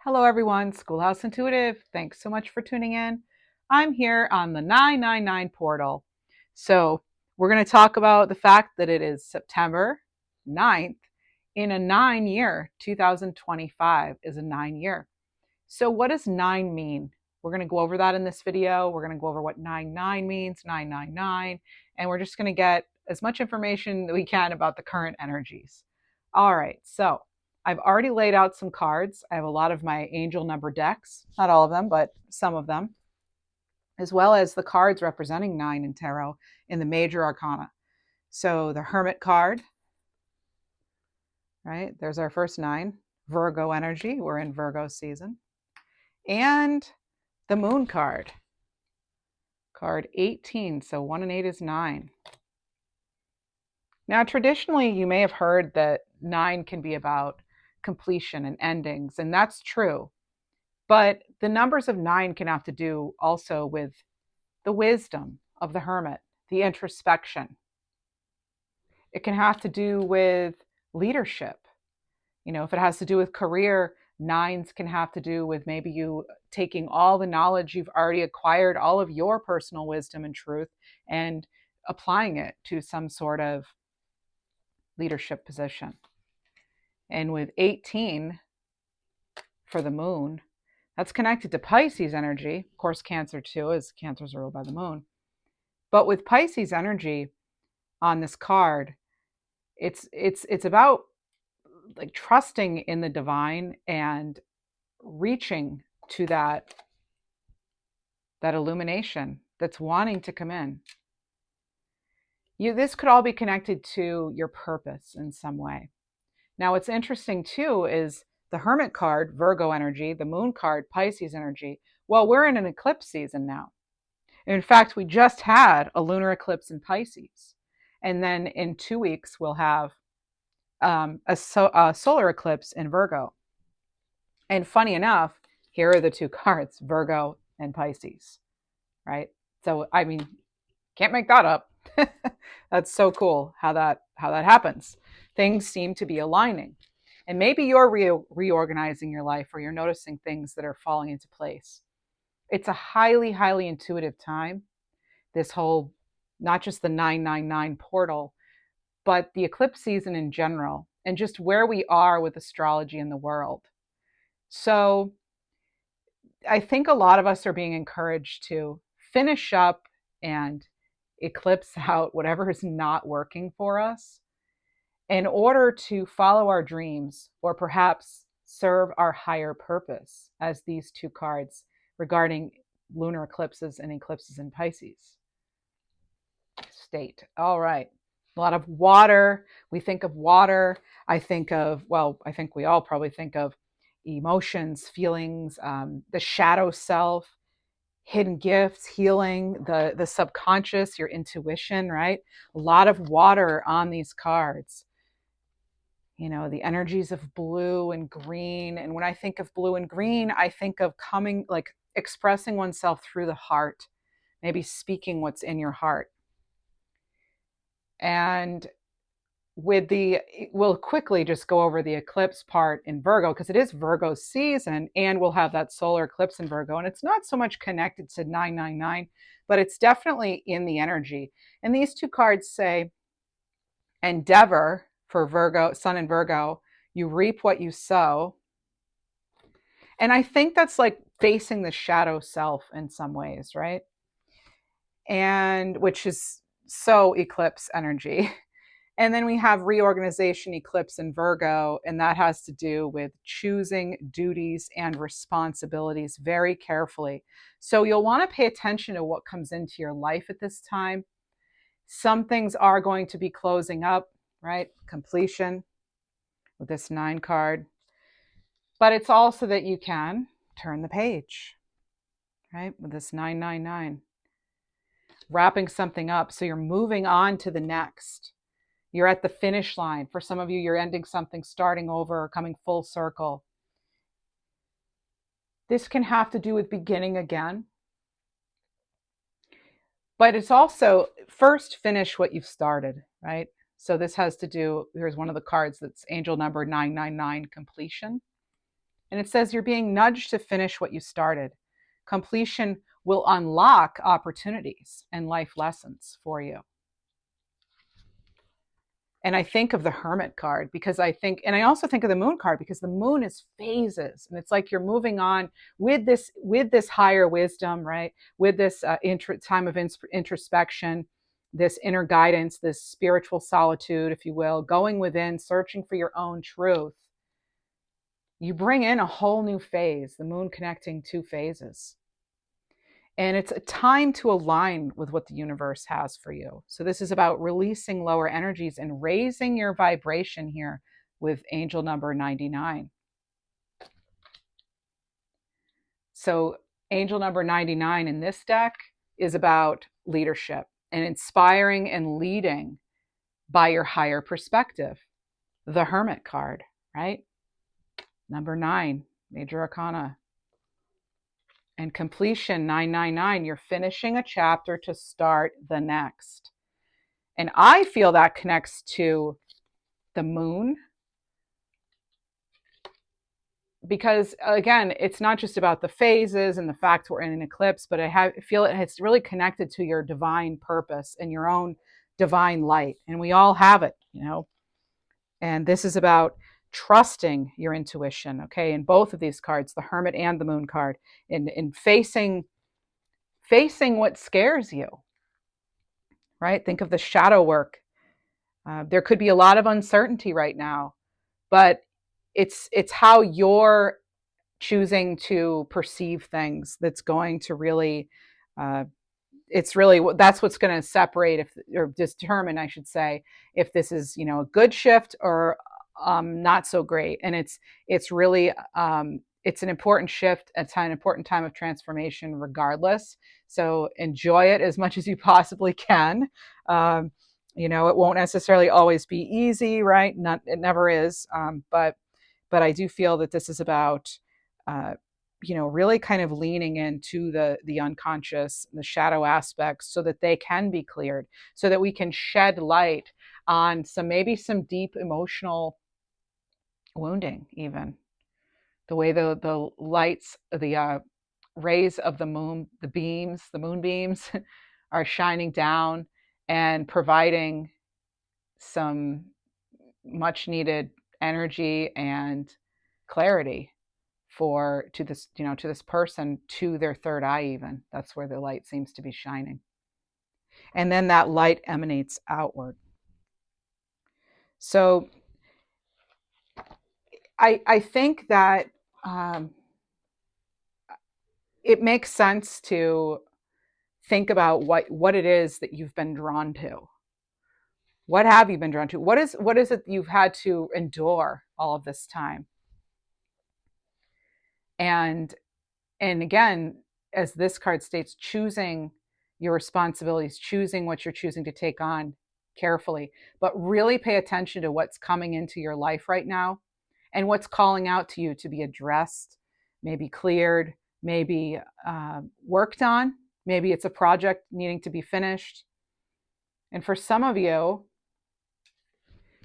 Hello, everyone. Schoolhouse Intuitive. Thanks so much for tuning in. I'm here on the 999 portal. So, we're going to talk about the fact that it is September 9th in a 9 year. 2025 is a 9 year. So, what does 9 mean? We're going to go over that in this video. We're going to go over what 99 means, 999, and we're just going to get as much information that we can about the current energies. All right. So, I've already laid out some cards. I have a lot of my angel number decks, not all of them, but some of them, as well as the cards representing 9 in tarot in the major arcana. So the Hermit card, right? There's our first 9. Virgo energy. We're in Virgo season. And the Moon card, card 18. So 1 and 8 is 9. Now, traditionally, you may have heard that 9 can be about completion and endings, and that's true. But the numbers of 9 can have to do also with the wisdom of the hermit, the introspection. It can have to do with leadership. You know, if it has to do with career, 9s can have to do with maybe you taking all the knowledge you've already acquired, all of your personal wisdom and truth, and applying it to some sort of leadership position. And with 18 for the moon, that's connected to Pisces energy. Of course, Cancer too, as Cancers are ruled by the moon. But with Pisces energy on this card, it's about like trusting in the divine and reaching to that illumination that's wanting to come in. This could all be connected to your purpose in some way. Now, what's interesting too is the Hermit card, Virgo energy, the Moon card, Pisces energy. Well, we're in an eclipse season now. In fact, we just had a lunar eclipse in Pisces. And then in 2 weeks, we'll have a solar eclipse in Virgo. And funny enough, here are the 2 cards, Virgo and Pisces, right? So, I mean, can't make that up. That's so cool how that happens. Things seem to be aligning. And maybe you're reorganizing your life, or you're noticing things that are falling into place. It's a highly, highly intuitive time. This whole, not just the 999 portal, but the eclipse season in general, and just where we are with astrology in the world. So I think a lot of us are being encouraged to finish up and eclipse out whatever is not working for us in order to follow our dreams, or perhaps serve our higher purpose, as these 2 cards regarding lunar eclipses and eclipses in Pisces state. All right. A lot of water. We think of water. I think we all probably think of emotions, feelings, the shadow self, hidden gifts, healing, the subconscious, your intuition, right? A lot of water on these cards. You know, the energies of blue and green. And when I think of blue and green, I think of expressing oneself through the heart, maybe speaking what's in your heart. And we'll quickly just go over the eclipse part in Virgo, because it is Virgo season, and we'll have that solar eclipse in Virgo. And it's not so much connected to 999, but it's definitely in the energy. And these 2 cards say, endeavor for Virgo, Sun in Virgo, you reap what you sow. And I think that's like facing the shadow self in some ways, right? And which is so eclipse energy. And then we have reorganization eclipse in Virgo, and that has to do with choosing duties and responsibilities very carefully. So you'll want to pay attention to what comes into your life at this time. Some things are going to be closing up, right? Completion with this 9 card. But it's also that you can turn the page, right? With this 999. Wrapping something up. So you're moving on to the next. You're at the finish line. For some of you, you're ending something, starting over, coming full circle. This can have to do with beginning again. But it's also first finish what you've started, right? So this has to do, here's one of the cards that's angel number 999, completion. And it says you're being nudged to finish what you started. Completion will unlock opportunities and life lessons for you. And I think of the Hermit card because and I also think of the Moon card because the Moon is phases, and it's like you're moving on with this higher wisdom, right? With this time of introspection, this inner guidance, this spiritual solitude, if you will, going within, searching for your own truth. You bring in a whole new phase, the Moon connecting two phases. And it's a time to align with what the universe has for you. So this is about releasing lower energies and raising your vibration here with angel number 99. So angel number 99 in this deck is about leadership and inspiring and leading by your higher perspective. The Hermit card, right? Number 9, major arcana. And completion 999, you're finishing a chapter to start the next. And I feel that connects to the Moon because, again, it's not just about the phases and the fact we're in an eclipse, but I feel it's really connected to your divine purpose and your own divine light. And we all have it, And this is about trusting your intuition, okay? In both of these cards, the Hermit and the Moon card, in facing what scares you, right? Think of the shadow work. There could be a lot of uncertainty right now, but it's how you're choosing to perceive things that's going to really that's what's going to separate or determine, I should say, if this is a good shift or not so great. And it's really it's an important shift. It's an important time of transformation regardless. So enjoy it as much as you possibly can. It won't necessarily always be easy, right? It never is. But I do feel that this is about really kind of leaning into the unconscious, the shadow aspects, so that they can be cleared, so that we can shed light on maybe some deep emotional wounding, even the way the lights, the rays of the moon, the moon beams are shining down and providing some much needed energy and clarity to this person, to their third eye. Even that's where the light seems to be shining, and then that light emanates outward. So I think that it makes sense to think about what it is that you've been drawn to. What have you been drawn to? What is it you've had to endure all of this time? And again, as this card states, choosing your responsibilities, choosing what you're choosing to take on carefully, but really pay attention to what's coming into your life right now and what's calling out to you to be addressed, maybe cleared, maybe worked on. Maybe it's a project needing to be finished. And for some of you,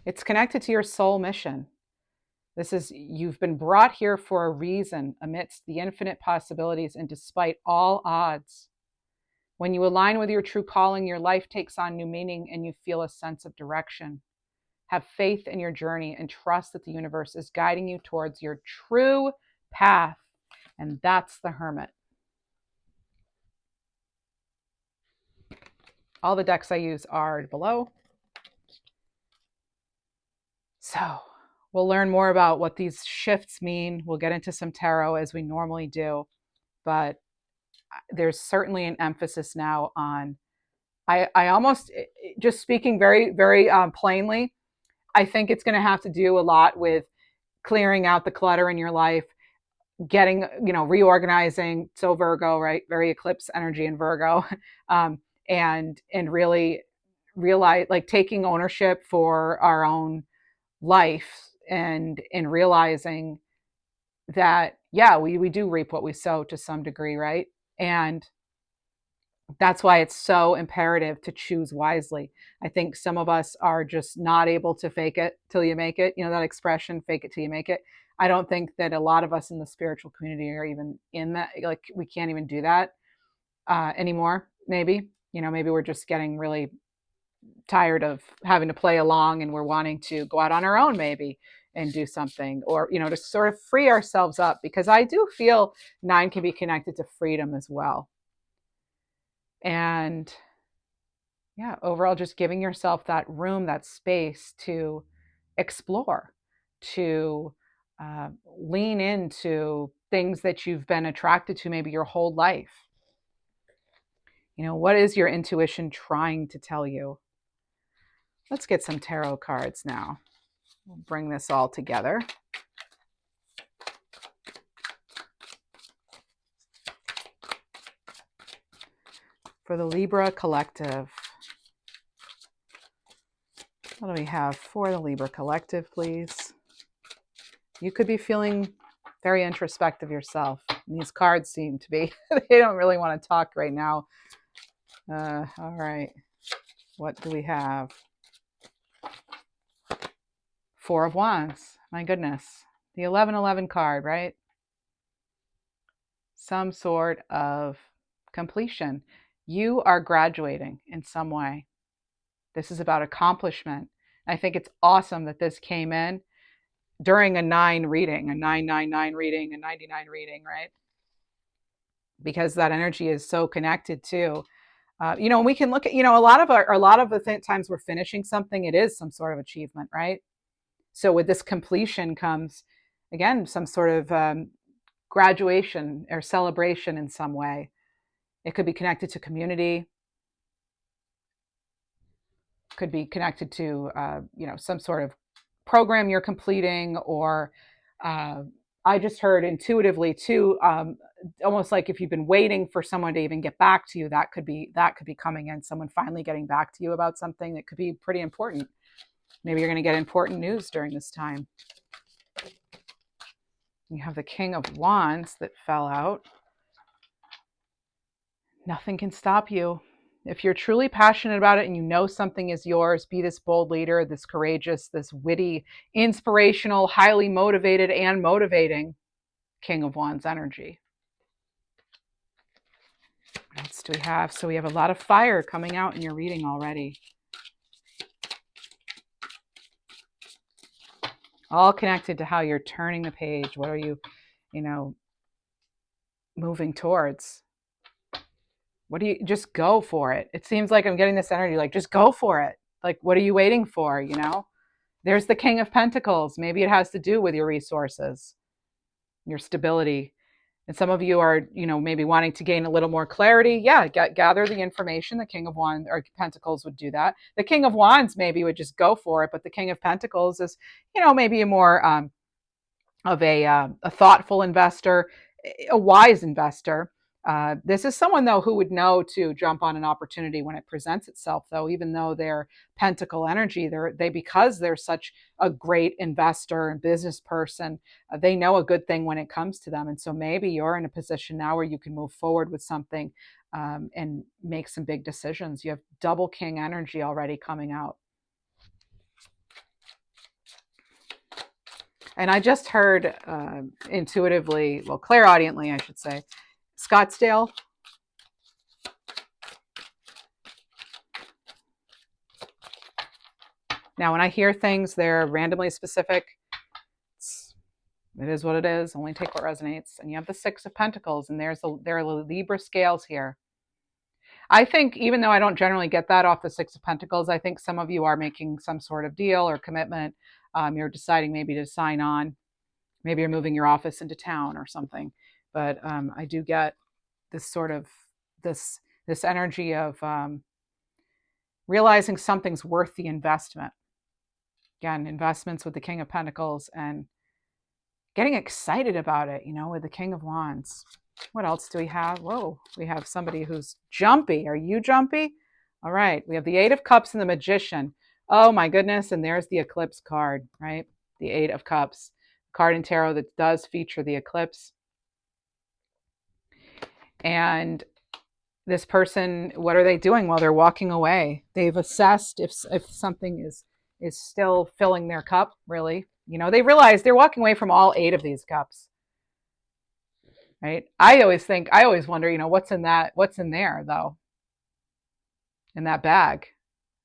it's connected to your soul mission. You've been brought here for a reason amidst the infinite possibilities and despite all odds. When you align with your true calling, your life takes on new meaning and you feel a sense of direction. Have faith in your journey and trust that the universe is guiding you towards your true path. And that's the Hermit. All the decks I use are below. So we'll learn more about what these shifts mean. We'll get into some tarot as we normally do, but there's certainly an emphasis now on, I almost, just speaking very, very plainly, I think it's going to have to do a lot with clearing out the clutter in your life, getting, reorganizing. So Virgo, right? Very eclipse energy in Virgo. And really realize, like, taking ownership for our own life and realizing that, yeah, we do reap what we sow to some degree, right? And that's why it's so imperative to choose wisely. I think some of us are just not able to fake it till you make it. That expression, fake it till you make it. I don't think that a lot of us in the spiritual community are even in that. Like, we can't even do that anymore. Maybe, maybe we're just getting really tired of having to play along, and we're wanting to go out on our own, maybe, and do something, or, to sort of free ourselves up, because I do feel 9 can be connected to freedom as well. And yeah, overall, just giving yourself that room, that space to explore, to lean into things that you've been attracted to maybe your whole life. What is your intuition trying to tell you? Let's get some tarot cards now. We'll bring this all together. For the Libra collective, what do we have for the Libra collective, please? You could be feeling very introspective yourself. These cards seem to be, they don't really want to talk right now. All right. What do we have? 4 of Wands. My goodness. The 1111 card, right? Some sort of completion. You are graduating in some way. This is about accomplishment. I think it's awesome that this came in during a 9 reading, a 999 reading, a 99 reading, right? Because that energy is so connected to, we can look at, a lot of the times we're finishing something, it is some sort of achievement, right? So with this completion comes, again, some sort of graduation or celebration in some way. It could be connected to community, could be connected to, some sort of program you're completing, or I just heard intuitively too, almost like if you've been waiting for someone to even get back to you, that could be coming in, someone finally getting back to you about something that could be pretty important. Maybe you're going to get important news during this time. You have the King of Wands that fell out. Nothing can stop you. If you're truly passionate about it and you know something is yours, be this bold leader, this courageous, this witty, inspirational, highly motivated and motivating King of Wands energy. What else do we have? So we have a lot of fire coming out in your reading already. All connected to how you're turning the page. What are you, moving towards? What do you, just go for it. It seems like I'm getting this energy, like, just go for it. Like, what are you waiting for? There's the King of Pentacles. Maybe it has to do with your resources, your stability. And some of you are, maybe wanting to gain a little more clarity. Yeah, gather the information. The King of Wands or Pentacles would do that. The King of Wands maybe would just go for it, but the King of Pentacles is, maybe a more of a thoughtful investor, a wise investor. This is someone, though, who would know to jump on an opportunity when it presents itself, though, even though they're Pentacle energy, because they're such a great investor and business person, they know a good thing when it comes to them. And so maybe you're in a position now where you can move forward with something and make some big decisions. You have double King energy already coming out. And I just heard intuitively, well, clairaudiently, I should say, Scottsdale. Now, when I hear things, they're randomly specific. It is what it is. Only take what resonates. And you have the 6 of Pentacles, and there are Libra scales here. I think, even though I don't generally get that off the 6 of Pentacles, I think some of you are making some sort of deal or commitment. You're deciding maybe to sign on. Maybe you're moving your office into town or something. But I do get this sort of this energy of realizing something's worth the investment. Again, investments with the King of Pentacles and getting excited about it, with the King of Wands. What else do we have? Whoa, we have somebody who's jumpy. Are you jumpy? All right, we have the 8 of Cups and the Magician. Oh my goodness, and there's the eclipse card, right? The 8 of Cups, card in tarot that does feature the eclipse. And this person, what are they doing while they're walking away? They've assessed if something is still filling their cup, really, They realize they're walking away from all 8 of these cups, right? I always wonder, what's in there though, in that bag.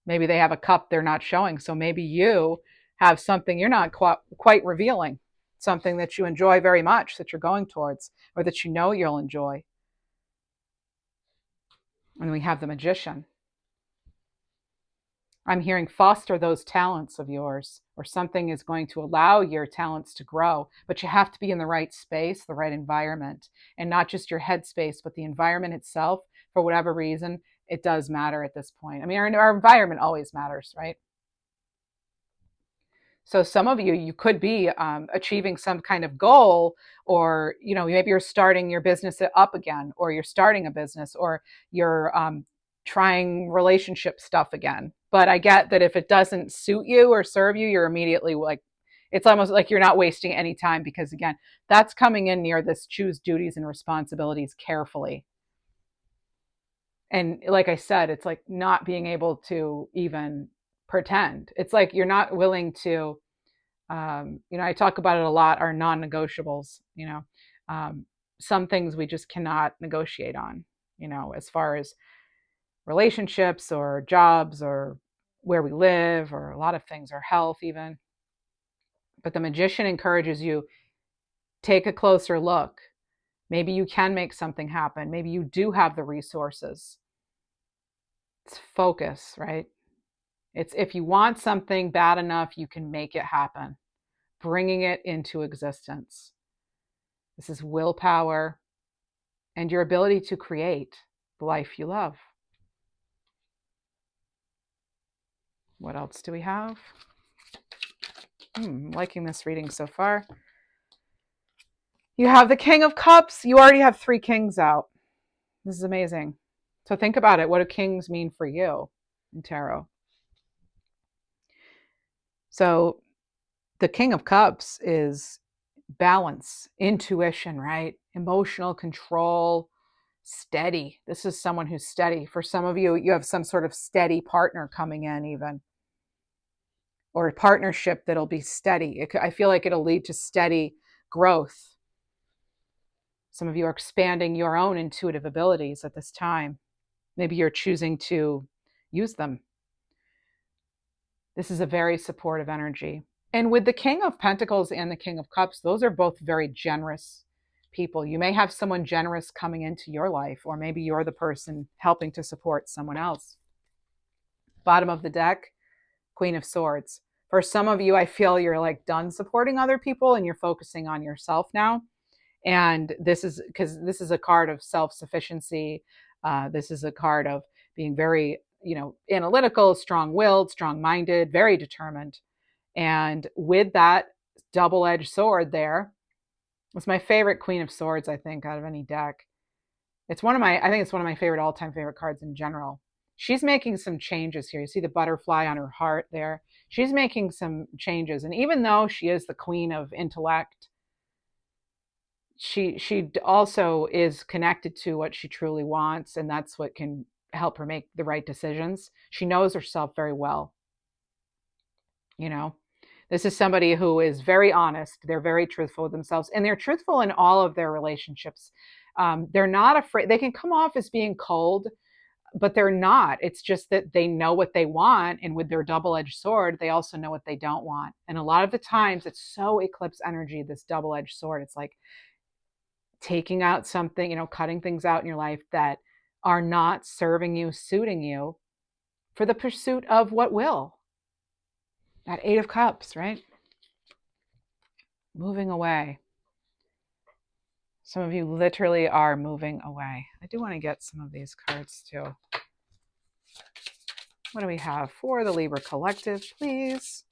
Maybe they have a cup they're not showing. So maybe you have something you're not quite revealing, something that you enjoy very much that you're going towards, or that you'll enjoy. And we have the Magician. I'm hearing foster those talents of yours, or something is going to allow your talents to grow, but you have to be in the right space, the right environment, and not just your headspace, but the environment itself. For whatever reason, it does matter at this point. I mean, our environment always matters, right? So some of you could be achieving some kind of goal, or maybe you're starting your business up again, or you're starting a business, or you're trying relationship stuff again. But I get that if it doesn't suit you or serve you, you're immediately like, it's almost like you're not wasting any time, because again, that's coming in near this choose duties and responsibilities carefully. And like I said, it's like not being able to even pretend. It's like you're not willing to, I talk about it a lot, are non-negotiables, some things we just cannot negotiate on, as far as relationships or jobs or where we live, or a lot of things, or health even. But the Magician encourages you, take a closer look. Maybe you can make something happen. Maybe you do have the resources. It's focus, right? It's if you want something bad enough, you can make it happen, bringing it into existence. This is willpower and your ability to create the life you love. What else do we have? Liking this reading so far. You have the King of Cups. You already have 3 kings out. This is amazing. So think about it. What do kings mean for you in tarot? So the King of Cups is balance, intuition, right? Emotional control, steady. This is someone who's steady. For some of you, you have some sort of steady partner coming in even, or a partnership that'll be steady. I feel like it'll lead to steady growth. Some of you are expanding your own intuitive abilities at this time. Maybe you're choosing to use them. This is a very supportive energy. And with the King of Pentacles and the King of Cups, those are both very generous people. You may have someone generous coming into your life, or maybe you're the person helping to support someone else. Bottom of the deck, Queen of Swords. For some of you, I feel you're like done supporting other people and you're focusing on yourself now. And this is because this is a card of self-sufficiency. This is a card of being very, analytical, strong-willed, strong-minded, very determined. And with that double-edged sword there, it's my favorite Queen of Swords, I think, out of any deck. I think it's one of my favorite, all-time favorite cards in general. She's making some changes here. You see the butterfly on her heart there. She's making some changes. And even though she is the queen of intellect, she also is connected to what she truly wants, and that's what can help her make the right decisions. She knows herself very well. This is somebody who is very honest. They're very truthful with themselves, and they're truthful in all of their relationships. They're not afraid. They can come off as being cold, but they're not. It's just that they know what they want, and with their double-edged sword, they also know what they don't want. And a lot of the times, it's so eclipse energy, this double-edged sword. It's like taking out something, cutting things out in your life that are not serving you, suiting you, for the pursuit of what will. That 8 of Cups, right? Moving away. Some of you literally are moving away. I do want to get some of these cards too. What do we have for the Libra Collective, please?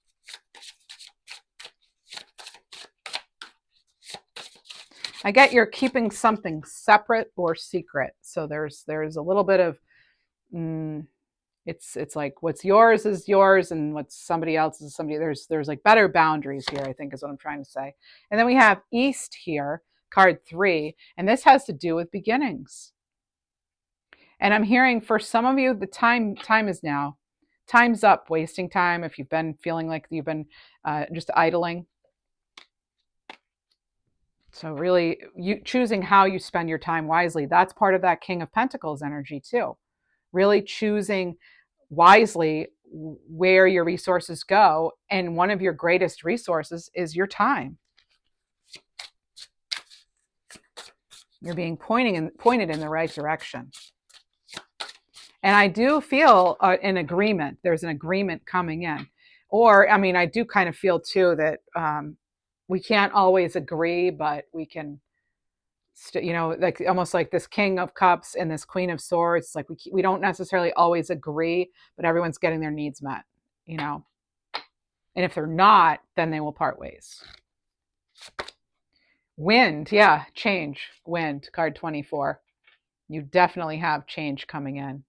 I get you're keeping something separate or secret. So there's a little bit of, it's like what's yours is yours and what's somebody else is somebody. There's like better boundaries here, I think is what I'm trying to say. And then we have East here, card 3, and this has to do with beginnings. And I'm hearing for some of you, the time is now. Time's up, wasting time. If you've been feeling like you've been just idling, So really, you choosing how you spend your time wisely, that's part of that King of Pentacles energy too. Really choosing wisely where your resources go. And one of your greatest resources is your time. You're being pointed in the right direction. And I do feel an agreement. There's an agreement coming in. Or, I mean, I do kind of feel too that we can't always agree, but we can, like almost like this King of Cups and this Queen of Swords. Like we don't necessarily always agree, but everyone's getting their needs met, you know. And if they're not, then they will part ways. Wind, yeah, change. Wind, card 24. You definitely have change coming in.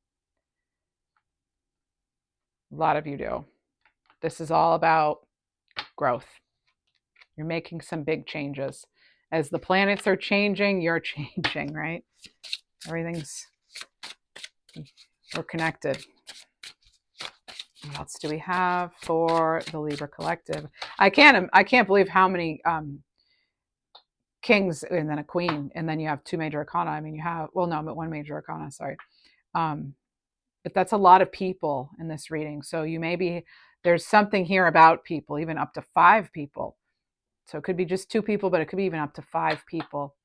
A lot of you do. This is all about growth. You're making some big changes. As the planets are changing, you're changing, right? We're connected. What else do we have for the Libra collective? I can't believe how many kings and then a queen, and then you have two major arcana. I mean, you have, well, no, but one major arcana, sorry. But that's a lot of people in this reading. So there's something here about people, even up to 5 people. So it could be just 2 people, but it could be even up to 5 people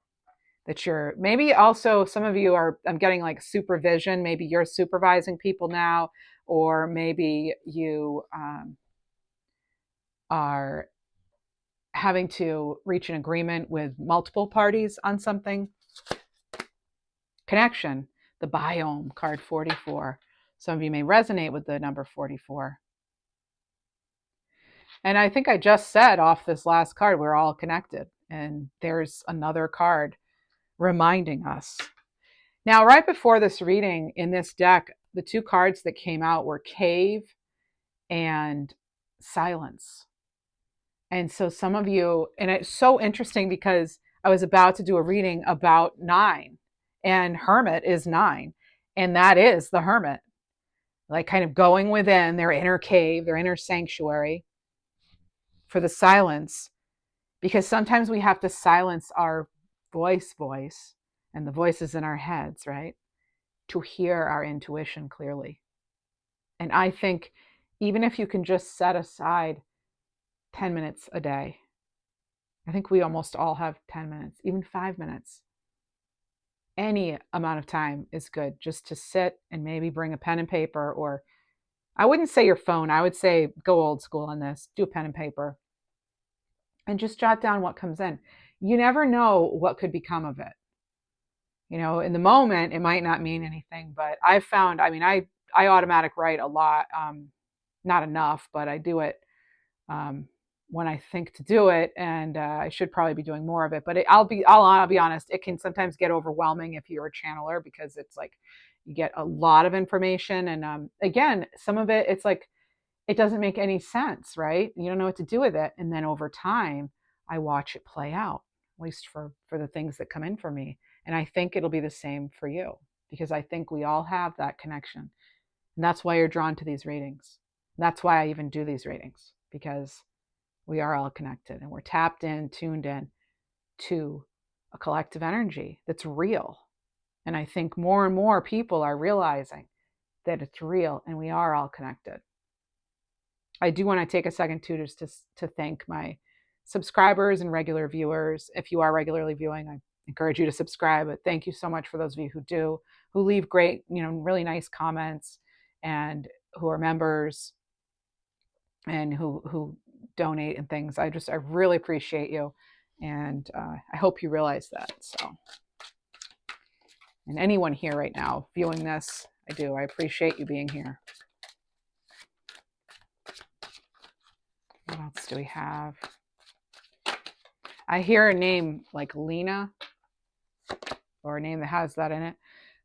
that you're, maybe also some of you are, I'm getting like supervision. Maybe you're supervising people now, or maybe you are having to reach an agreement with multiple parties on something. Connection, the biome, card 44. Some of you may resonate with the number 44. And I think I just said off this last card, we're all connected. And there's another card reminding us. Now, right before this reading in this deck, the 2 cards that came out were Cave and Silence. And so some of you, and it's so interesting because I was about to do a reading about 9, and Hermit is 9. And that is the Hermit, like kind of going within their inner cave, their inner sanctuary for the silence. Because sometimes we have to silence our voice and the voices in our heads, right? To hear our intuition clearly. And I think even if you can just set aside 10 minutes a day, I think we almost all have 10 minutes, even 5 minutes. Any amount of time is good, just to sit and maybe bring a pen and paper, or I wouldn't say your phone. I would say go old school on this. Do a pen and paper and just jot down what comes in. You never know what could become of it. You know, in the moment, it might not mean anything, but I've found, I mean, I automatic write a lot, not enough, but I do it when I think to do it, and I should probably be doing more of it. But I'll be honest, it can sometimes get overwhelming if you're a channeler, because it's like you get a lot of information, and again, some of it, it's like it doesn't make any sense, right? You don't know what to do with it, and then over time, I watch it play out, at least for the things that come in for me, and I think it'll be the same for you, because I think we all have that connection, and that's why you're drawn to these readings. That's why I even do these readings, because we are all connected and we're tapped in, tuned in to a collective energy that's real. And I think more and more people are realizing that it's real and we are all connected. I do want to take a second too, just to thank my subscribers and regular viewers. If you are regularly viewing, I encourage you to subscribe. But thank you so much for those of you who do, who leave great, really nice comments, and who are members and who donate and things. I really appreciate you, and I hope you realize that. So, and anyone here right now viewing this, I appreciate you being here. What else do we have? I hear a name like Lena, or a name that has that in it.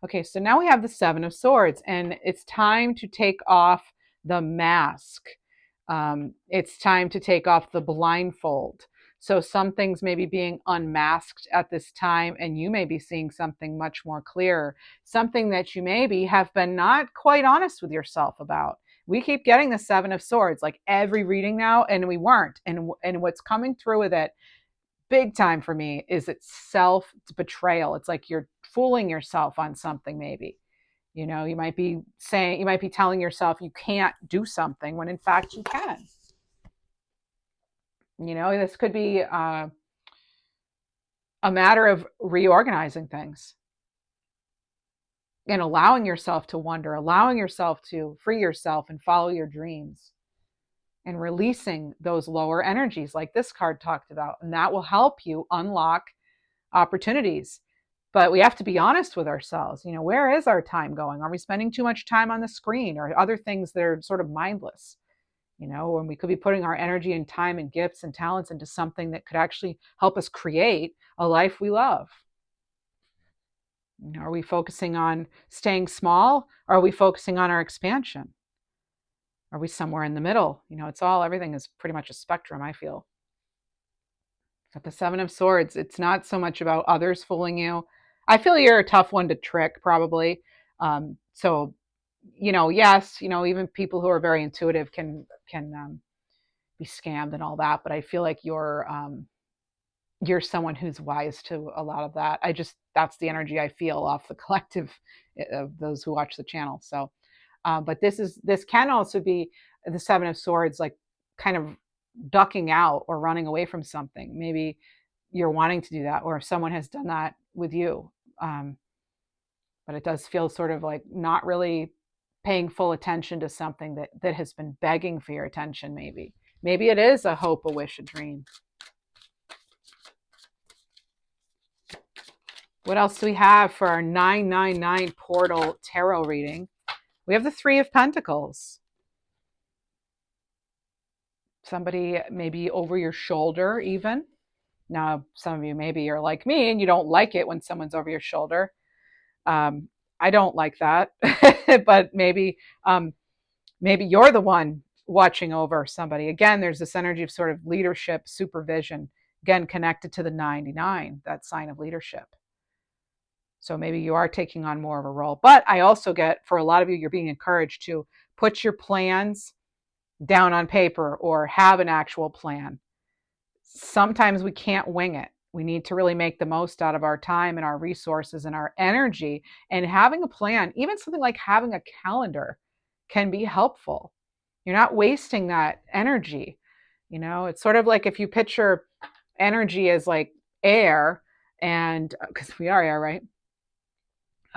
Okay, so now we have the 7 of Swords, and it's time to take off the mask. It's time to take off the blindfold. So some things may be being unmasked at this time, and you may be seeing something much more clear, something that you maybe have been not quite honest with yourself about. We keep getting the 7 of Swords, like every reading now, and we weren't. And what's coming through with it, big time for me is it's self betrayal. It's like you're fooling yourself on something, maybe. You might be saying, you might be telling yourself you can't do something when in fact you can. This could be a matter of reorganizing things and allowing yourself to wonder, allowing yourself to free yourself and follow your dreams and releasing those lower energies like this card talked about. And that will help you unlock opportunities. But we have to be honest with ourselves. Where is our time going? Are we spending too much time on the screen or other things that are sort of mindless? When we could be putting our energy and time and gifts and talents into something that could actually help us create a life we love. Are we focusing on staying small? Or are we focusing on our expansion? Are we somewhere in the middle? Everything is pretty much a spectrum, I feel. Got the Seven of Swords. It's not so much about others fooling you. I feel you're a tough one to trick, probably. So, yes, even people who are very intuitive can be scammed and all that. But I feel like you're someone who's wise to a lot of that. That's the energy I feel off the collective of those who watch the channel. So, but this can also be the Seven of Swords, like kind of ducking out or running away from something. Maybe you're wanting to do that, or if someone has done that with you. But it does feel sort of like not really paying full attention to something that has been begging for your attention. Maybe it is a hope, a wish, a dream. What else do we have for our 999 portal tarot reading? We have the Three of Pentacles. Somebody maybe over your shoulder even. Now, some of you maybe are like me and you don't like it when someone's over your shoulder. I don't like that, but maybe you're the one watching over somebody. Again, there's this energy of sort of leadership, supervision, again, connected to the 99, that sign of leadership. So maybe you are taking on more of a role. But I also get, for a lot of you, you're being encouraged to put your plans down on paper or have an actual plan. Sometimes we can't wing it. We need to really make the most out of our time and our resources and our energy. And having a plan, even something like having a calendar, can be helpful. You're not wasting that energy. It's sort of like if you picture energy as like air, and because we are air, right?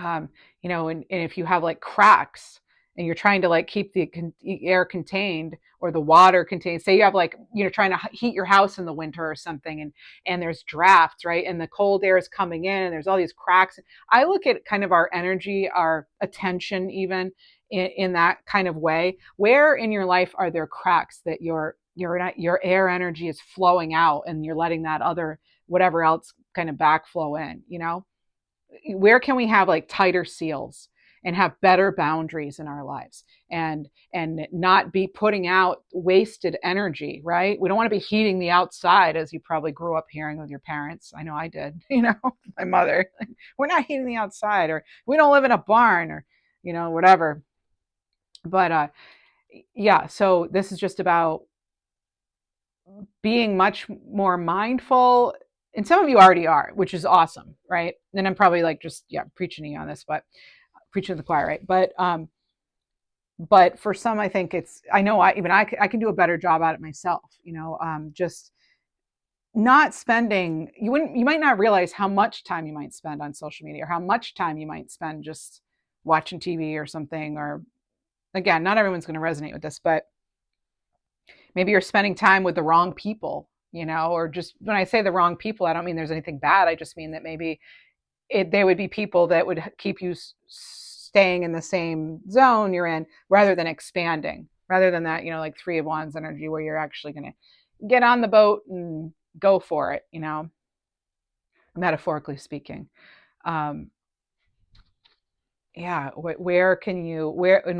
And if you have like cracks and you're trying to like keep the air contained or the water contained, say you have like, trying to heat your house in the winter or something, and there's drafts, right? And the cold air is coming in and there's all these cracks. I look at kind of our energy, our attention, even in that kind of way. Where in your life are there cracks that your air energy is flowing out and you're letting that other whatever else kind of backflow in? Where can we have like tighter seals and have better boundaries in our lives and not be putting out wasted energy, right? We don't want to be heating the outside, as you probably grew up hearing with your parents. I know I did, my mother. We're not heating the outside, or we don't live in a barn, or whatever. But yeah, so this is just about being much more mindful. And some of you already are, which is awesome, right? And I'm probably like just preaching to you on this, but preaching to the choir, right? But for some, I think I know I can do a better job at it myself. Just not spending. You might not realize how much time you might spend on social media, or how much time you might spend just watching TV or something. Or again, not everyone's going to resonate with this, but maybe you're spending time with the wrong people, or just when I say the wrong people, I don't mean there's anything bad. I just mean that maybe they would be people that would keep you staying in the same zone you're in rather than expanding, rather than that, like Three of Wands energy where you're actually going to get on the boat and go for it, metaphorically speaking. In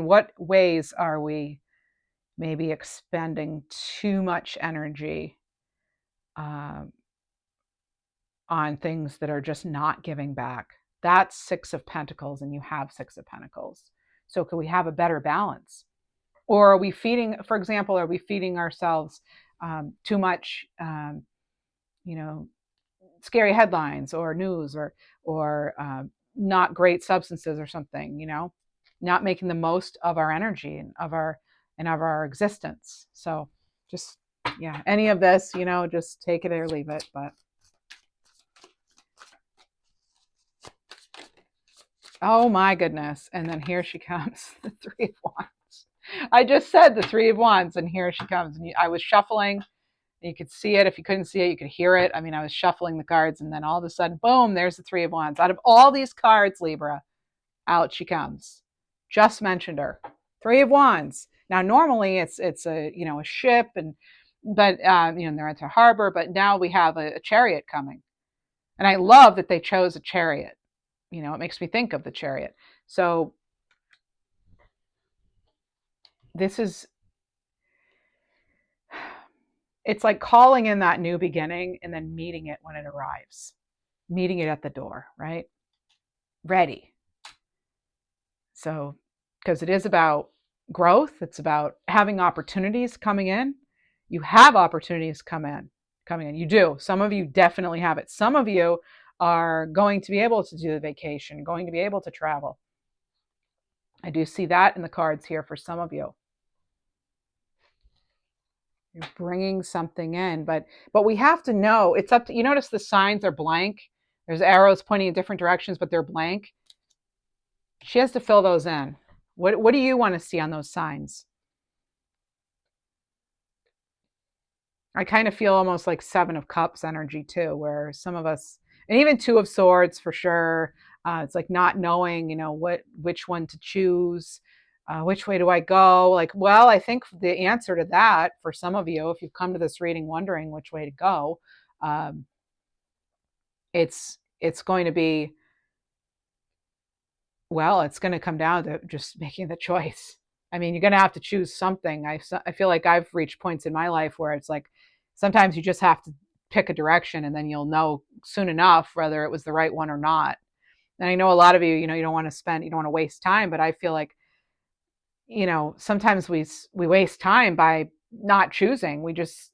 what ways are we maybe expending too much energy on things that are just not giving back? That's Six of Pentacles, and you have Six of Pentacles. So could we have a better balance? Or are we feeding, for example, ourselves too much, scary headlines or news or not great substances or something, not making the most of our energy and of our existence. So just, yeah, any of this, just take it or leave it. But oh my goodness. And then here she comes, the Three of Wands. I just said the Three of Wands, and here she comes. And I was shuffling. You could see it. If you couldn't see it, you could hear it. I mean, I was shuffling the cards, and then all of a sudden, boom, there's the Three of Wands. Out of all these cards, Libra, out she comes. Just mentioned her. Three of Wands. Now, normally it's a ship, but they're into harbor. But now we have a chariot coming, and I love that they chose a chariot. It makes me think of the chariot. So this is, it's like calling in that new beginning and then meeting it when it arrives, meeting it at the door, right? Ready. So, because it is about growth, it's about having opportunities coming in. You have opportunities coming in. You do. Some of you definitely have it. Some of you are going to be able to do the vacation, going to be able to travel. I do see that in the cards here for some of you. You're bringing something in, but we have to know it's up to you. Notice the signs are blank. There's arrows pointing in different directions, but they're blank. She has to fill those in. What do you want to see on those signs? I kind of feel almost like Seven of Cups energy too, where some of us, and even Two of Swords for sure. It's like not knowing, which one to choose. Which way do I go? Like, well, I think the answer to that for some of you, if you've come to this reading wondering which way to go, um, it's going to be, well, it's going to come down to just making the choice. I mean, you're going to have to choose something. I feel like I've reached points in my life where it's like sometimes you just have to pick a direction and then you'll know soon enough whether it was the right one or not. And I know a lot of you, you don't want to waste time, but I feel like, sometimes we waste time by not choosing. We just,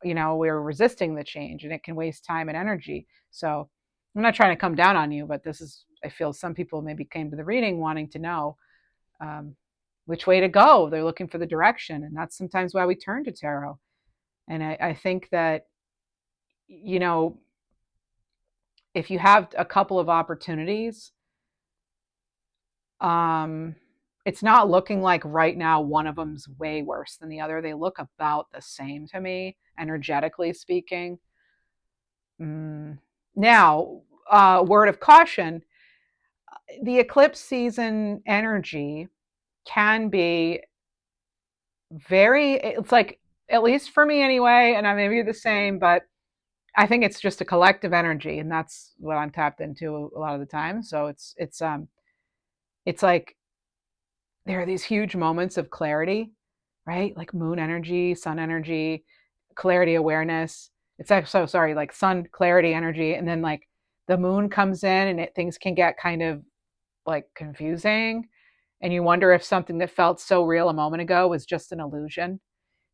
we're resisting the change and it can waste time and energy. So I'm not trying to come down on you, but I feel some people maybe came to the reading wanting to know which way to go. They're looking for the direction. And that's sometimes why we turn to tarot. And I think that, if you have a couple of opportunities, it's not looking like right now one of them's way worse than the other. They look about the same to me, energetically speaking. Now, word of caution, the eclipse season energy can be it's like, at least for me anyway, and I may be the same, but I think it's just a collective energy, and that's what I'm tapped into a lot of the time. So it's like there are these huge moments of clarity, right? Like moon energy, sun energy, clarity, awareness. It's actually, sorry, like sun clarity energy, and then like the moon comes in, and things can get kind of like confusing, and you wonder if something that felt so real a moment ago was just an illusion.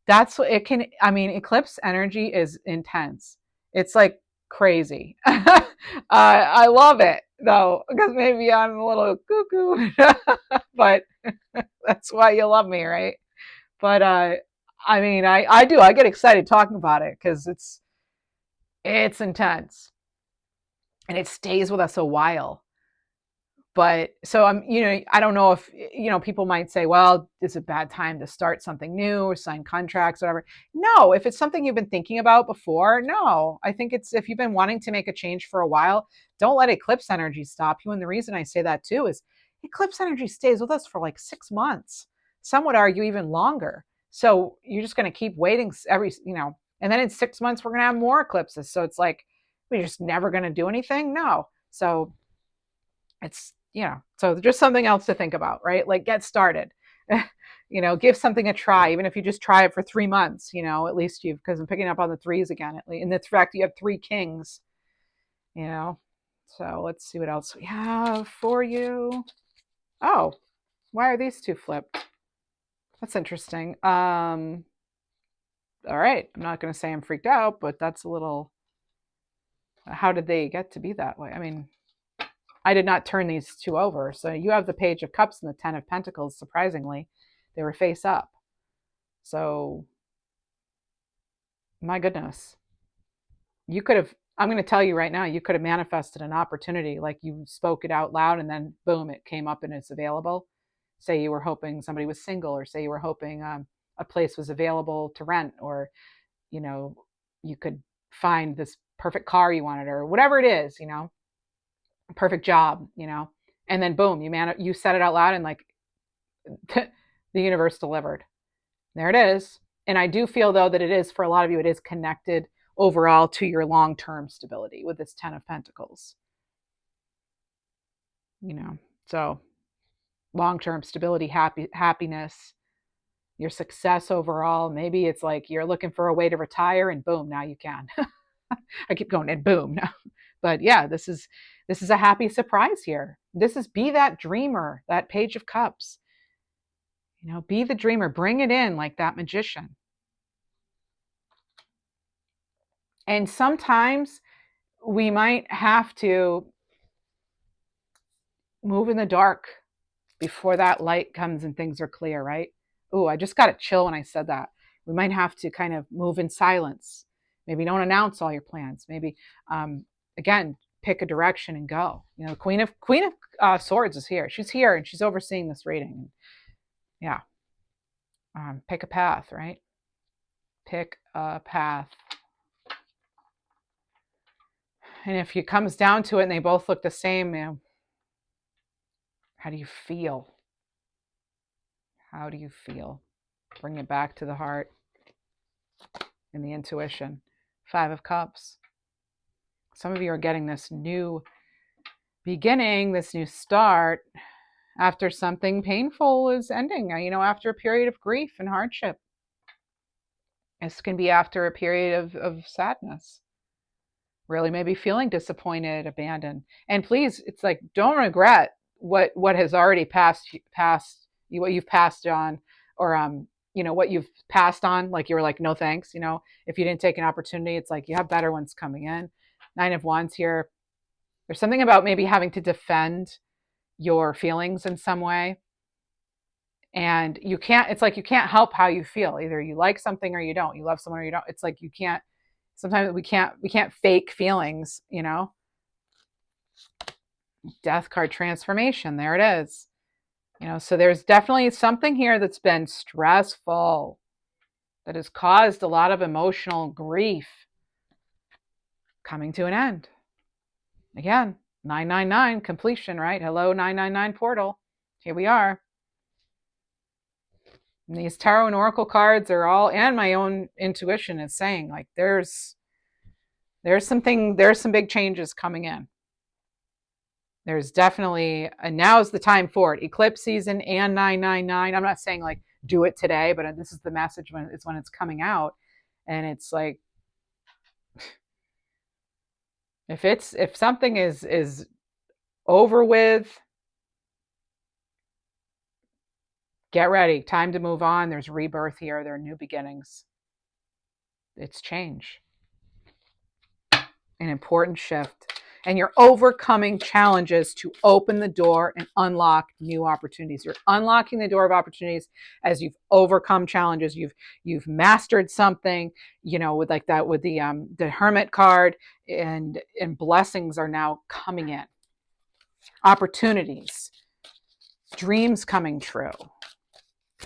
That's what it can. I mean, eclipse energy is intense. It's like crazy. I love it though, because maybe I'm a little cuckoo, but that's why you love me, right? But I mean, I do. I get excited talking about it because it's intense and it stays with us a while. But so I don't know if, people might say, well, it's a bad time to start something new or sign contracts, whatever. No, if it's something you've been thinking about before, no, I think it's, if you've been wanting to make a change for a while, don't let eclipse energy stop you. And the reason I say that too is eclipse energy stays with us for like 6 months. Some would argue even longer. So you're just going to keep waiting and then in 6 months, we're going to have more eclipses. So it's like, we're just never going to do anything. No. So it's, so just something else to think about, right? Like get started, give something a try, even if you just try it for 3 months, at least because I'm picking up on the threes again, at least. And the fact you have three kings, so let's see what else we have for you. Oh, why are these two flipped? That's interesting. All right. I'm not going to say I'm freaked out, but that's a little, How did they get to be that way? I mean, I did not turn these two over. So you have the Page of Cups and the Ten of Pentacles. Surprisingly, they were face up. So, my goodness, you could have, I'm going to tell you right now, you could have manifested an opportunity. Like you spoke it out loud and then boom, it came up and it's available. Say you were hoping somebody was single, or say you were hoping a place was available to rent, or, you know, you could find this perfect car you wanted, or whatever it is, a perfect job, and then boom, you said it out loud, and like the universe delivered. There it is. And I do feel though that it is, for a lot of you, it is connected overall to your long-term stability with this 10 of Pentacles. So long-term stability, happiness, your success overall. Maybe it's like you're looking for a way to retire and boom, now you can. I keep going and boom. No. But yeah, this is a happy surprise here. This is be that dreamer, that Page of Cups. Be the dreamer, bring it in like that magician. And sometimes we might have to move in the dark before that light comes and things are clear, right? Oh, I just got a chill when I said that. We might have to kind of move in silence. Maybe don't announce all your plans. Maybe, again, pick a direction and go. Queen of Swords is here. She's here and she's overseeing this reading. Yeah. Pick a path, right? Pick a path. And if it comes down to it and they both look the same, how do you feel? How do you feel? Bring it back to the heart and the intuition. 5 of Cups. Some of you are getting this new beginning, this new start after something painful is ending, after a period of grief and hardship. This can be after a period of sadness. Really maybe feeling disappointed, abandoned. And please, it's like, don't regret what has already passed what you've passed on, or what you've passed on, like you were like, no thanks. If you didn't take an opportunity, it's like you have better ones coming in. 9 of Wands here. There's something about maybe having to defend your feelings in some way, and it's like you can't help how you feel. Either you like something or you don't, you love someone or you don't. It's like you can't, sometimes we can't fake feelings. Death card, transformation, there it is. So there's definitely something here that's been stressful, that has caused a lot of emotional grief, coming to an end. Again, 999, completion, right? Hello, 999 portal. Here we are. And these tarot and oracle cards are all, and my own intuition is saying, like, there's some big changes coming in. There's definitely, and now's the time for it. Eclipse season and 999. I'm not saying like do it today, but this is the message when it's coming out. And it's like, if something is over with, get ready. Time to move on. There's rebirth here. There are new beginnings. It's change. An important shift. And you're overcoming challenges to open the door and unlock new opportunities. You're unlocking the door of opportunities as you've overcome challenges. You've mastered something, with like that, with the Hermit card, and blessings are now coming in. Opportunities, dreams coming true.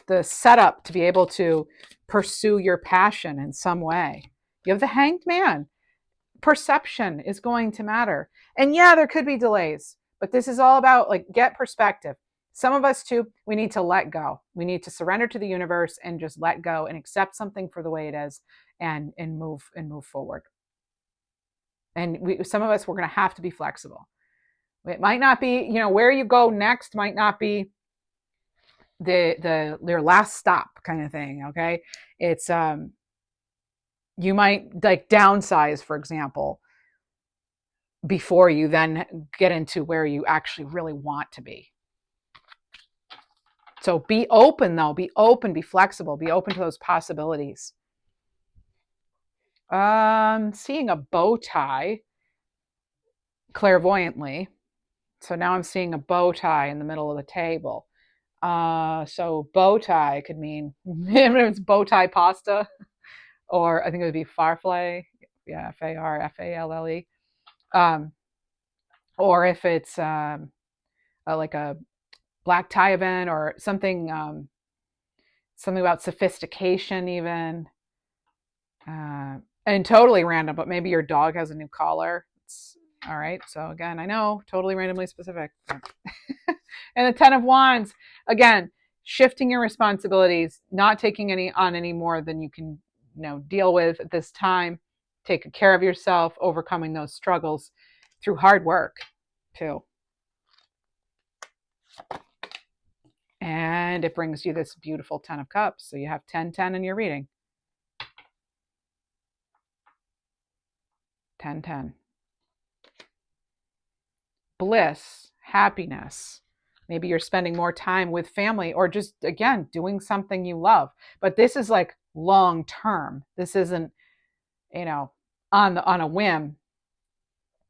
The setup to be able to pursue your passion in some way. You have the Hanged Man. Perception is going to matter. And yeah, there could be delays, but this is all about like, get perspective. Some of us too, we need to let go. We need to surrender to the universe and just let go and accept something for the way it is, and move forward. And some of us, we're going to have to be flexible. It might not be, where you go next might not be their last stop kind of thing. Okay. It's, you might like downsize, for example, before you then get into where you actually really want to be. So be open though, be flexible, be open to those possibilities. Seeing a bow tie, clairvoyantly. So now I'm seeing a bow tie in the middle of the table. So bow tie could mean it's bow tie pasta, or I think it would be farfalle. Yeah, Farfalle. Um, or if it's like a black tie event or something, something about sophistication, even. And totally random, but maybe your dog has a new collar. It's, all right. So again, I know, totally randomly specific. And the 10 of Wands, again, shifting your responsibilities, not taking any more than you can, deal with at this time. Taking care of yourself, overcoming those struggles through hard work, too. And it brings you this beautiful 10 of Cups. So you have 10-10 in your reading. 10-10. Bliss, happiness. Maybe you're spending more time with family or just, again, doing something you love. But this is like long term. This isn't, on a whim.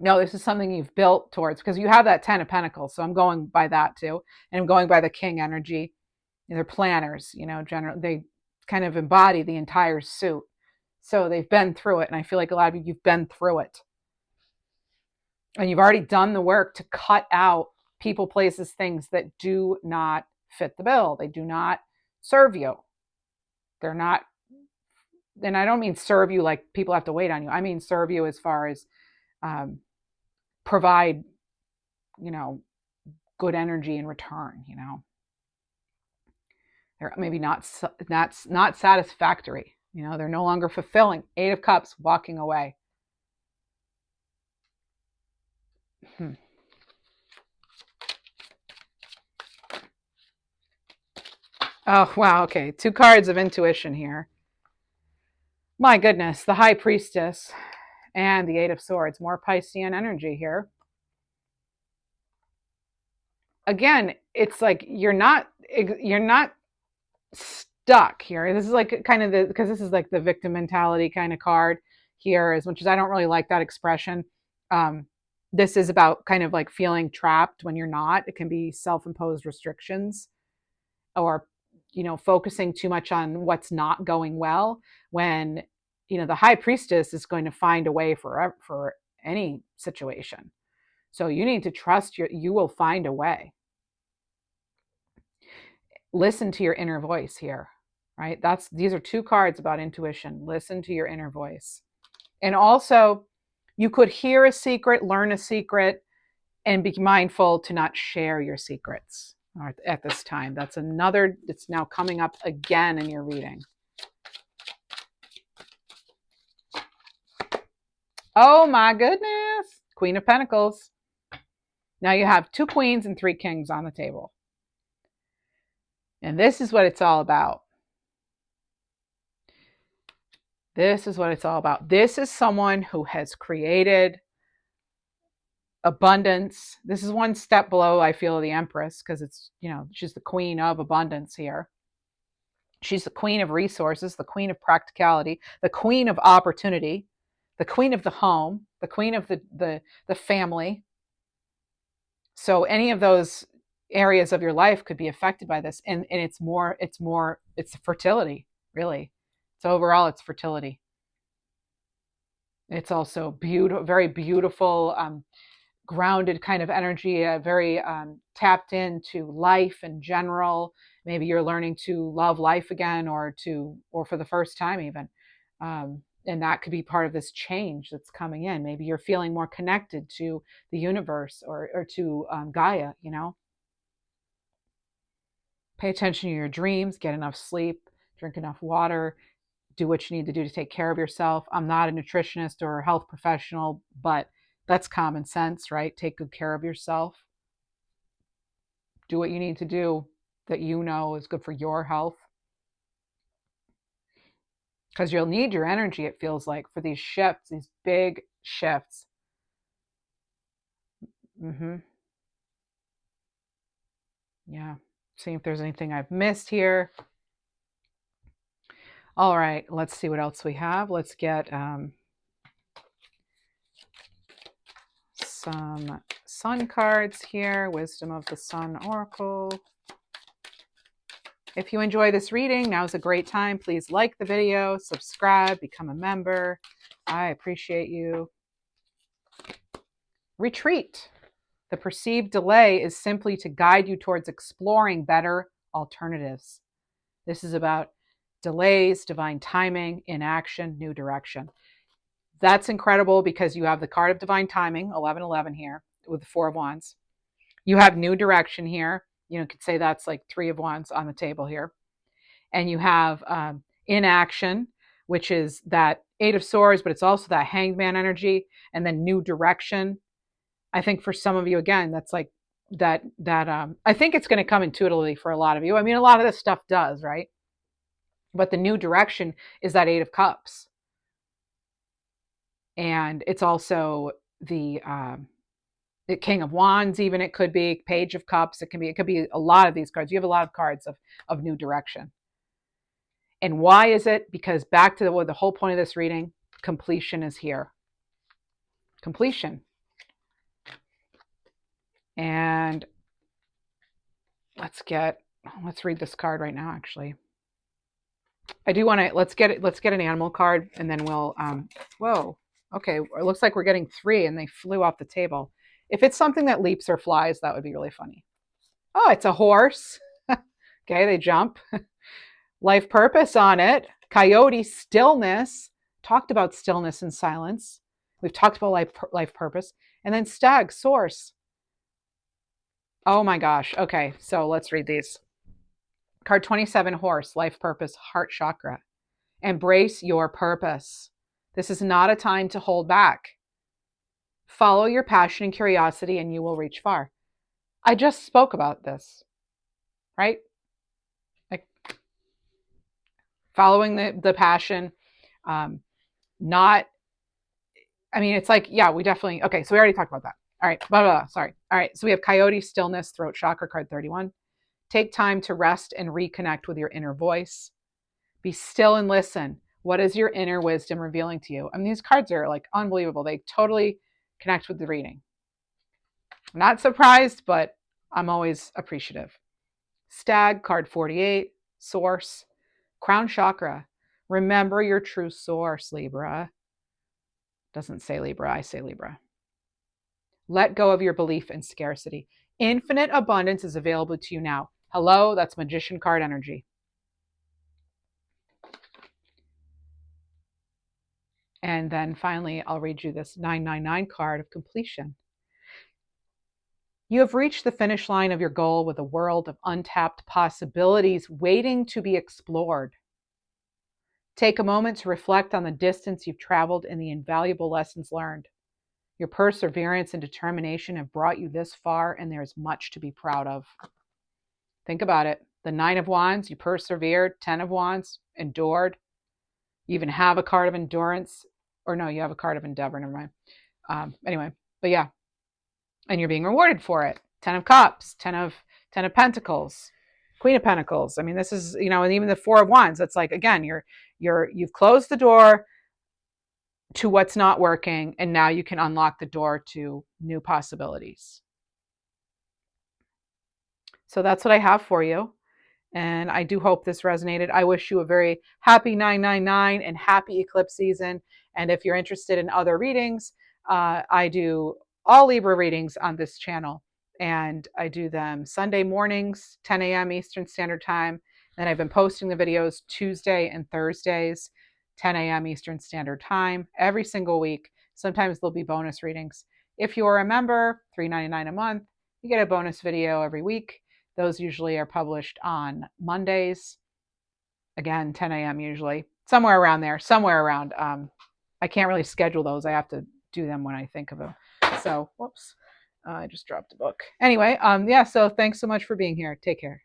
No, this is something you've built towards, because you have that 10 of Pentacles. So I'm going by that too. And I'm going by the King energy. They're planners, generally they kind of embody the entire suit. So they've been through it. And I feel like a lot of you've been through it. And you've already done the work to cut out people, places, things that do not fit the bill. They do not serve you. They're not, and I don't mean serve you like people have to wait on you. I mean serve you as far as provide, good energy in return. They're maybe not satisfactory. They're no longer fulfilling. 8 of Cups, walking away. Oh, wow. Okay. 2 cards of intuition here. My goodness. The High Priestess and the 8 of Swords. More Piscean energy here. Again, it's like you're not stuck here. This is like kind of because this is like the victim mentality kind of card here, as much as I don't really like that expression. This is about kind of like feeling trapped when you're not. It can be self-imposed restrictions, or focusing too much on what's not going well, when the High Priestess is going to find a way for any situation. So you need to trust you will find a way. Listen to your inner voice here, right? These are 2 cards about intuition. Listen to your inner voice. And also, you could hear a secret, learn a secret, and be mindful to not share your secrets at this time. That's another, it's now coming up again in your reading. Oh my goodness. Queen of Pentacles. Now you have 2 queens and 3 kings on the table. And this is what it's all about. This is what it's all about. This is someone who has created abundance. This is one step below, I feel, the Empress, because it's, she's the queen of abundance here. She's the queen of resources, the queen of practicality, the queen of opportunity, the queen of the home, the queen of the family. So any of those areas of your life could be affected by this. And it's fertility, really. So overall, it's fertility. It's also beautiful, very beautiful, grounded kind of energy, very tapped into life in general. Maybe you're learning to love life again, or for the first time even. And that could be part of this change that's coming in. Maybe you're feeling more connected to the universe or to Gaia, Pay attention to your dreams, get enough sleep, drink enough water, do what you need to do to take care of yourself. I'm not a nutritionist or a health professional, but that's common sense, right? Take good care of yourself. Do what you need to do that is good for your health. Because you'll need your energy, it feels like, for these shifts, these big shifts. Yeah. See if there's anything I've missed here. All right, let's see what else we have. Let's get some sun cards here. Wisdom of the Sun Oracle. If you enjoy this reading, now's a great time. Please like the video, subscribe, become a member. I appreciate you. Retreat. The perceived delay is simply to guide you towards exploring better alternatives. This is about delays, divine timing, inaction, new direction. That's incredible because you have the card of divine timing, 1111 here with the Four of Wands. You have new direction here. You could say that's like Three of Wands on the table here. And you have inaction, which is that Eight of Swords, but it's also that Hanged Man energy, and then new direction. I think for some of you, again, that's like that I think it's going to come intuitively for a lot of you. I mean, a lot of this stuff does, right? But the new direction is that Eight of Cups. And it's also the King of Wands, even it could be Page of Cups. It could be a lot of these cards. You have a lot of cards of new direction. And why is it? Because back to the whole point of this reading, completion is here. Completion. And let's read this card right now, actually. I do want to, let's get an animal card, and then we'll, whoa, okay, it looks like we're getting 3 and they flew off the table. If it's something that leaps or flies, that would be really funny. Oh, it's a horse. Okay, they jump. Life purpose on it. Coyote, stillness. Talked about stillness and silence. We've talked about life purpose. And then stag, source. Oh my gosh. Okay, so let's read these. Card 27, horse, life purpose, heart chakra. Embrace your purpose. This is not a time to hold back. Follow your passion and curiosity and you will reach far. I just spoke about this, right? Like following the passion, it's like, yeah, we definitely, okay, so we already talked about that. All right, sorry. All right, so we have coyote, stillness, throat chakra, card 31. Take time to rest and reconnect with your inner voice. Be still and listen. What is your inner wisdom revealing to you? I mean, these cards are like unbelievable. They totally connect with the reading. I'm not surprised, but I'm always appreciative. Stag, card 48, source, crown chakra. Remember your true source, Libra. Doesn't say Libra, I say Libra. Let go of your belief in scarcity. Infinite abundance is available to you now. Hello, that's Magician card energy. And then finally, I'll read you this 999 card of completion. You have reached the finish line of your goal with a world of untapped possibilities waiting to be explored. Take a moment to reflect on the distance you've traveled and the invaluable lessons learned. Your perseverance and determination have brought you this far, and there is much to be proud of. Think about it. The 9 of Wands, you persevered. 10 of Wands, endured. You even have a card of endurance. Or no, you have a card of endeavor. Never mind. Anyway, but yeah. And you're being rewarded for it. 10 of Cups, 10 of Pentacles, Queen of Pentacles. I mean, this is, and even the 4 of Wands. It's like, again, you've closed the door to what's not working, and now you can unlock the door to new possibilities. So that's what I have for you. And I do hope this resonated. I wish you a very happy 999 and happy eclipse season. And if you're interested in other readings, I do all Libra readings on this channel. And I do them Sunday mornings, 10 a.m. Eastern Standard Time. And I've been posting the videos Tuesday and Thursdays, 10 a.m. Eastern Standard Time, every single week. Sometimes there'll be bonus readings. If you're a member, $3.99 a month, you get a bonus video every week. Those usually are published on Mondays. Again, 10 a.m. usually. Somewhere around there. I can't really schedule those. I have to do them when I think of them. So, whoops. I just dropped a book. Anyway, yeah, so thanks so much for being here. Take care.